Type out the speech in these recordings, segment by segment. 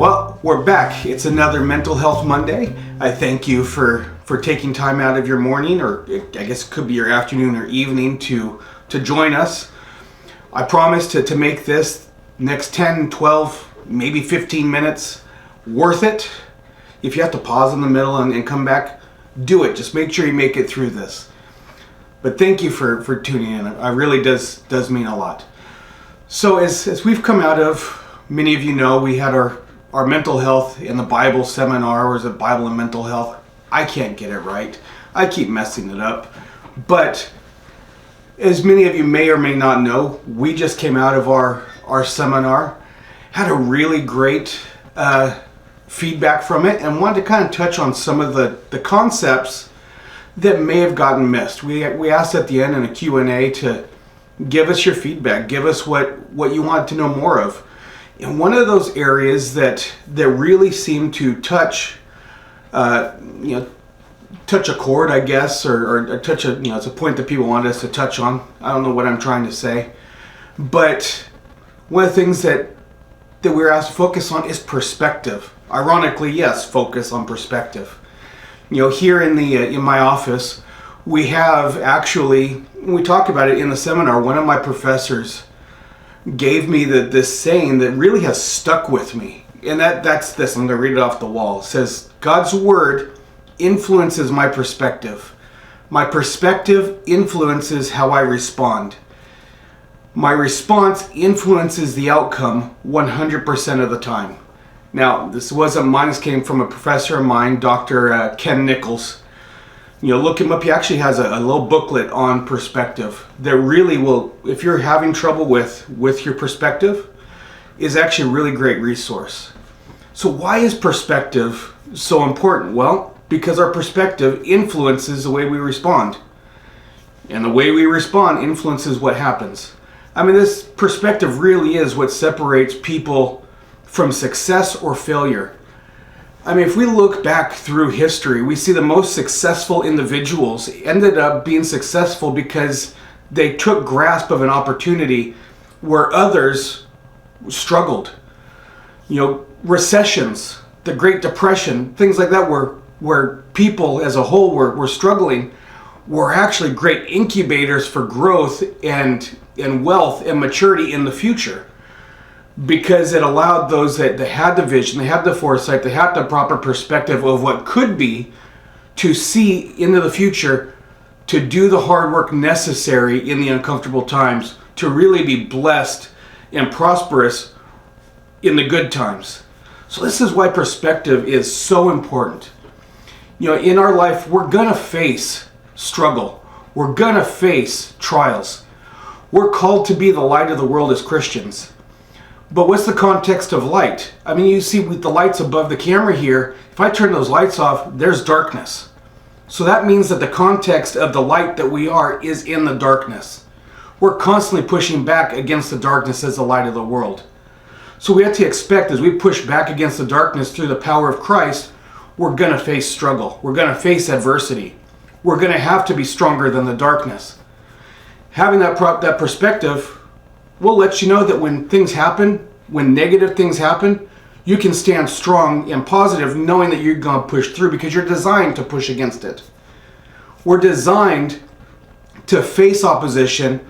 Well, we're back. It's another Mental Health Monday. I thank you for taking time out of your morning, or I guess it could be your afternoon or evening, to join us. I promise to make this next 10, 12, maybe 15 minutes worth it. If you have to pause in the middle and come back, do it. Just make sure you make it through this. But thank you for tuning in. It really does mean a lot. So as we've come out of, many of you know, we had our mental health in the Bible seminar, or is it Bible and mental health? I can't get it right. I keep messing it up. But as many of you may or may not know, we just came out of our seminar, had a really great feedback from it, and wanted to kind of touch on some of the concepts that may have gotten missed. We asked at the end in a Q&A to give us your feedback, give us what you want to know more of. And one of those areas that really seemed to touch a chord, I guess, or touch it's a point that people wanted us to touch on. I don't know what I'm trying to say, but one of the things that we were asked to focus on is perspective. Ironically, yes, focus on perspective. Here in my office, we have actually, we talked about it in the seminar. One of my professors gave me this saying that really has stuck with me. And that's this. I'm going to read it off the wall. It says, God's word influences my perspective. My perspective influences how I respond. My response influences the outcome 100% of the time. Now, this wasn't mine. This came from a professor of mine, Dr. Ken Nichols. Look him up. He actually has a little booklet on perspective that really will, if you're having trouble with your perspective, is actually a really great resource. So why is perspective so important? Well, because our perspective influences the way we respond. And the way we respond influences what happens. I mean, this perspective really is what separates people from success or failure. I mean, if we look back through history, we see the most successful individuals ended up being successful because they took grasp of an opportunity where others struggled. Recessions, the Great Depression, things like that, where people as a whole were struggling, were actually great incubators for growth and wealth and maturity in the future. Because it allowed those that had the vision, they had the foresight, they had the proper perspective of what could be, to see into the future, to do the hard work necessary in the uncomfortable times, to really be blessed and prosperous in the good times. So this is why perspective is so important. In our life, we're gonna face struggle. We're gonna face trials. We're called to be the light of the world as Christians. But what's the context of light? I mean, you see with the lights above the camera here, if I turn those lights off, there's darkness. So that means that the context of the light that we are is in the darkness. We're constantly pushing back against the darkness as the light of the world. So we have to expect, as we push back against the darkness through the power of Christ, we're going to face struggle. We're going to face adversity. We're going to have to be stronger than the darkness. Having that perspective will let you know that when things happen, when negative things happen, you can stand strong and positive knowing that you're going to push through because you're designed to push against it. We're designed to face opposition,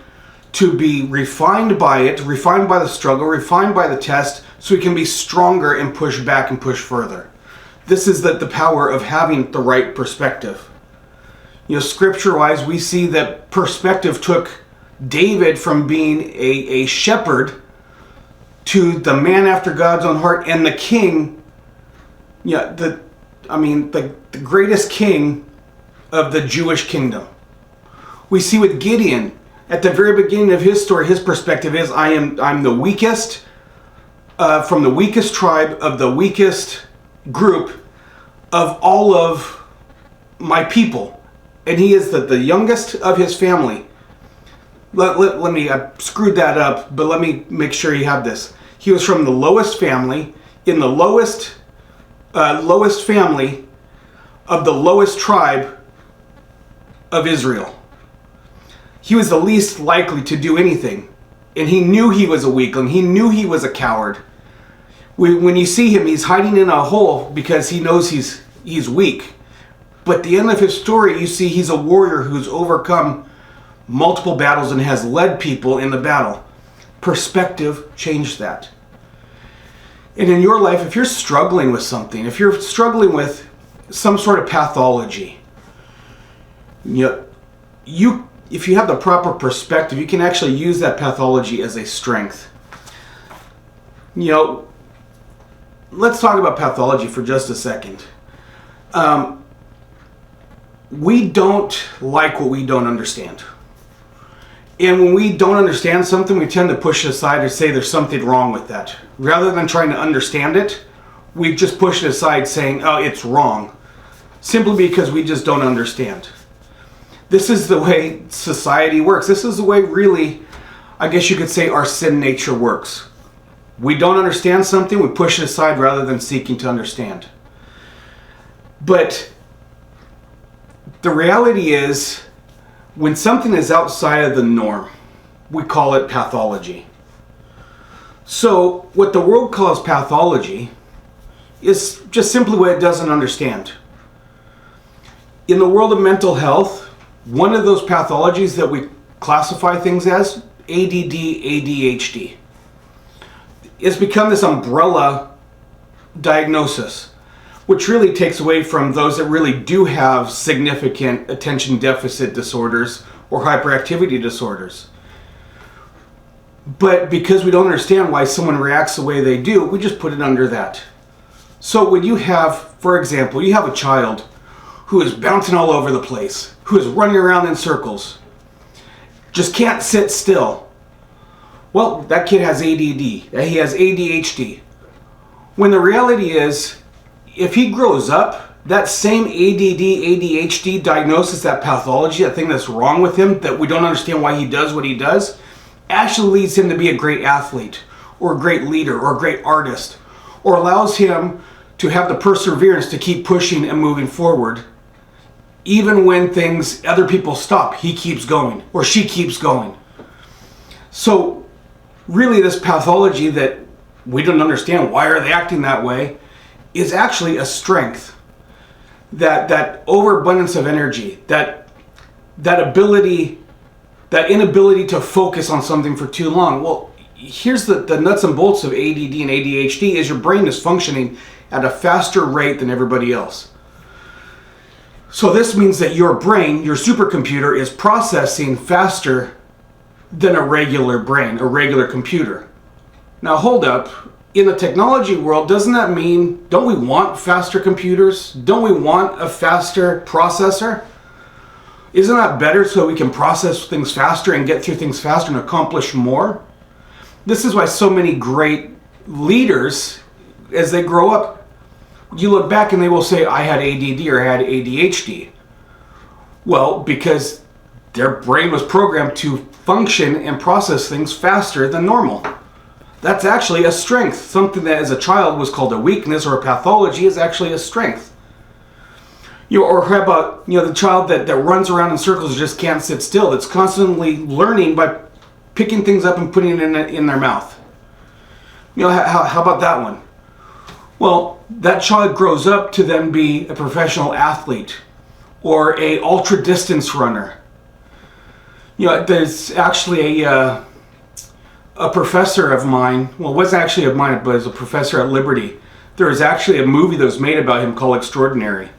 to be refined by it, refined by the struggle, refined by the test, so we can be stronger and push back and push further. This is the power of having the right perspective. Scripture-wise, we see that perspective took David from being a shepherd to the man after God's own heart and the king, the greatest king of the Jewish kingdom. We see with Gideon, at the very beginning of his story, his perspective is, I'm the weakest, from the weakest tribe of the weakest group of all of my people. And he is the youngest of his family. Let me, I screwed that up, but let me make sure you have this. He was from the lowest family, in the lowest family of the lowest tribe of Israel. He was the least likely to do anything. And he knew he was a weakling. He knew he was a coward. When you see him, he's hiding in a hole because he knows he's weak. But at the end of his story, you see he's a warrior who's overcome multiple battles and has led people in the battle. Perspective changed that. And in your life, if you're struggling with something, if you're struggling with some sort of pathology, if you have the proper perspective, you can actually use that pathology as a strength. Let's talk about pathology for just a second. We don't like what we don't understand. And when we don't understand something, we tend to push it aside or say there's something wrong with that. Rather than trying to understand it, we just push it aside saying, oh, it's wrong. Simply because we just don't understand. This is the way society works. This is the way, really, I guess you could say, our sin nature works. We don't understand something, we push it aside rather than seeking to understand. But the reality is, when something is outside of the norm, we call it pathology. So what the world calls pathology is just simply what it doesn't understand. In the world of mental health, one of those pathologies that we classify things as, ADD, ADHD, it's become this umbrella diagnosis, which really takes away from those that really do have significant attention deficit disorders or hyperactivity disorders. But because we don't understand why someone reacts the way they do, we just put it under that. So when you have, for example, you have a child who is bouncing all over the place, who is running around in circles, just can't sit still. Well, that kid has ADD, he has ADHD. When the reality is, if he grows up, that same ADD, ADHD diagnosis, that pathology, that thing that's wrong with him, that we don't understand why he does what he does, actually leads him to be a great athlete, or a great leader, or a great artist, or allows him to have the perseverance to keep pushing and moving forward. Even when other people stop, he keeps going, or she keeps going. So, really, this pathology that we don't understand, why are they acting that way, is actually a strength. That overabundance of energy, that ability, that inability to focus on something for too long. Well, here's the nuts and bolts of ADD and ADHD is your brain is functioning at a faster rate than everybody else. So this means that your brain, your supercomputer, is processing faster than a regular brain, a regular computer. Now hold up, in the technology world, doesn't that mean, don't we want faster computers? Don't we want a faster processor? Isn't that better so we can process things faster and get through things faster and accomplish more? This is why so many great leaders, as they grow up, you look back and they will say, I had ADD or I had ADHD. Well, because their brain was programmed to function and process things faster than normal. That's actually a strength. Something that as a child was called a weakness or a pathology is actually a strength. Or how about the child that runs around in circles and just can't sit still, that's constantly learning by picking things up and putting it in their mouth. How about that one? Well, that child grows up to then be a professional athlete or a ultra distance runner. There's actually a professor of mine, well, it wasn't actually of mine, but it was a professor at Liberty. There was actually a movie that was made about him called Extraordinary.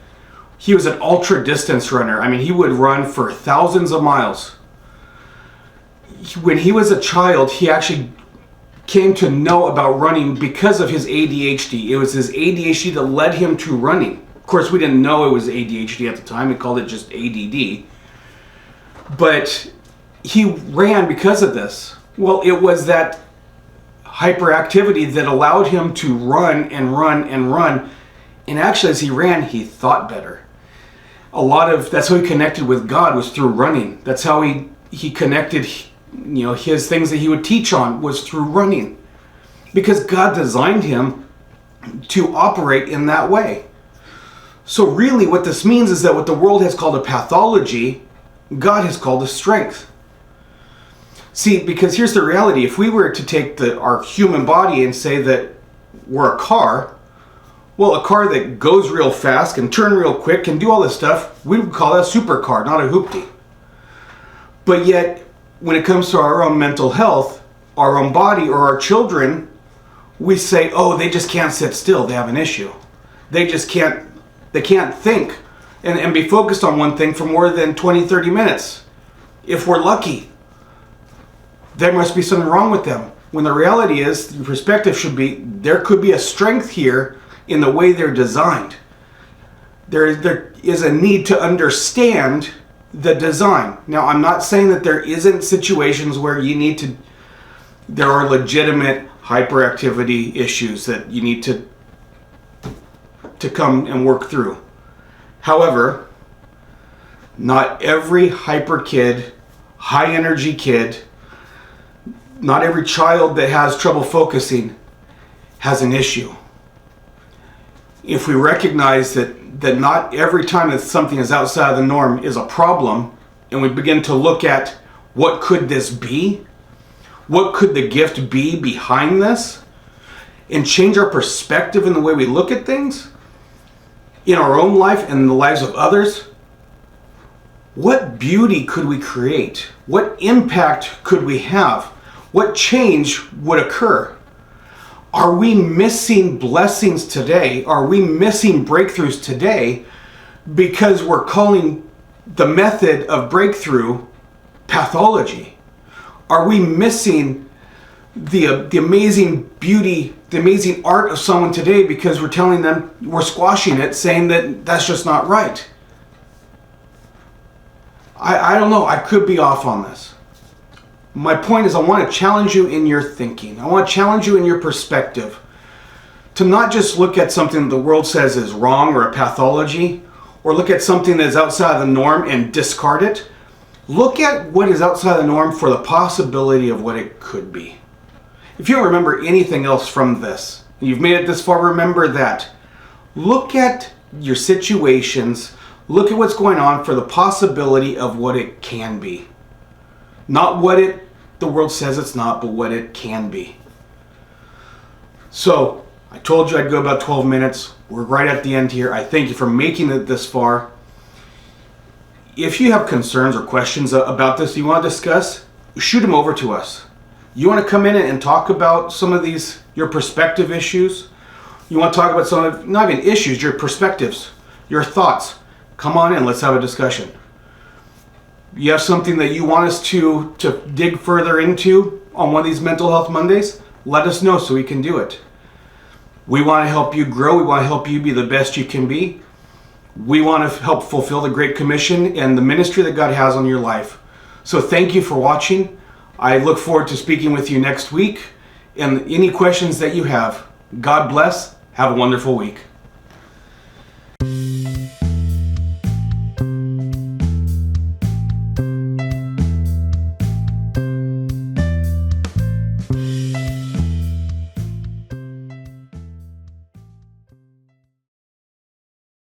He was an ultra distance runner. I mean, he would run for thousands of miles. When he was a child, he actually came to know about running because of his ADHD. It was his ADHD that led him to running. Of course, we didn't know it was ADHD at the time. We called it just ADD. But he ran because of this. Well, it was that hyperactivity that allowed him to run and run and run. And actually, as he ran, he thought better. That's how he connected with God, was through running. That's how he connected, his things that he would teach on was through running. Because God designed him to operate in that way. So really what this means is that what the world has called a pathology, God has called a strength. See, because here's the reality. If we were to take our human body and say that were a car, well, a car that goes real fast, can turn real quick, can do all this stuff, we would call that a supercar, not a hoopty. But yet, when it comes to our own mental health, our own body, or our children, we say, oh, they just can't sit still, they have an issue. They can't think and be focused on one thing for more than 20, 30 minutes. If we're lucky, there must be something wrong with them. When the reality is, the perspective should be, there could be a strength here in the way they're designed. There is a need to understand the design. Now, I'm not saying that there isn't situations where there are legitimate hyperactivity issues that you need to come and work through. However, not every hyper kid, high energy kid, not every child that has trouble focusing has an issue. If we recognize that not every time that something is outside of the norm is a problem, and we begin to look at what could this be, what could the gift be behind this, and change our perspective in the way we look at things, in our own life and the lives of others, what beauty could we create? What impact could we have? What change would occur? Are we missing blessings today? Are we missing breakthroughs today because we're calling the method of breakthrough pathology? Are we missing the amazing beauty, the amazing art of someone today because we're telling them, we're squashing it, saying that that's just not right? I don't know. I could be off on this. My point is, I want to challenge you in your thinking. I want to challenge you in your perspective to not just look at something the world says is wrong or a pathology, or look at something that's outside the norm and discard it. Look at what is outside the norm for the possibility of what it could be. If you don't remember anything else from this, you've made it this far, remember that. Look at your situations, look at what's going on for the possibility of what it can be. Not what the world says it's not, but what it can be. So, I told you I'd go about 12 minutes. We're right at the end here. I thank you for making it this far. If you have concerns or questions about this you want to discuss, shoot them over to us. You want to come in and talk about some of these, your perspective issues? You want to talk about some of, not even issues, your perspectives, your thoughts? Come on in, let's have a discussion. You have something that you want us to dig further into on one of these Mental Health Mondays? Let us know so we can do it. We want to help you grow. We want to help you be the best you can be. We want to help fulfill the Great Commission and the ministry that God has on your life. So thank you for watching. I look forward to speaking with you next week. And any questions that you have, God bless. Have a wonderful week.